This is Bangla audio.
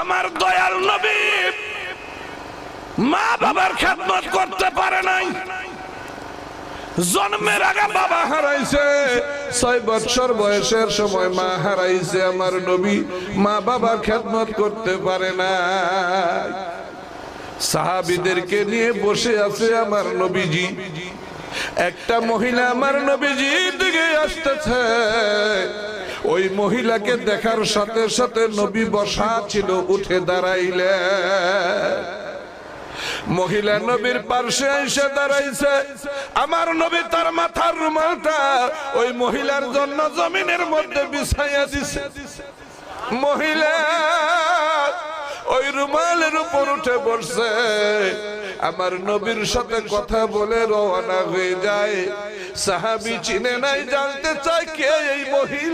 আমার দয়াল নবী মা বাবার খেদমত করতে পারে নাই। জন্মের আগে বাবা হারাইছে, 6 বছর বয়সের সময় মা হারাইছে। আমার নবী মা বাবার খেদমত করতে পারে না। সাহাবীদেরকে নিয়ে বসে আছে আমার নবীজি। একটা মহিলা আমার নবীজির দিকে আসতেছে। ওই মহিলাকে দেখার সাথে সাথে নবী বসা ছিল, উঠে দাঁড়াইলেন। মহিলা নবীর পার্শ্বে এসে দাঁড়াইছে। আমার নবী তার মাথার রুমালটা ওই মহিলার জন্য জমিনের মধ্যে বিছাইয়া দিছে। মহিলা ওই রুমালের উপর উঠে বসছে। আমার নবীর সাথে কথা বলে রওনা হয়ে যায়। সাহাবী চিনে নাই, জানতে চায় কে এই মহিলা।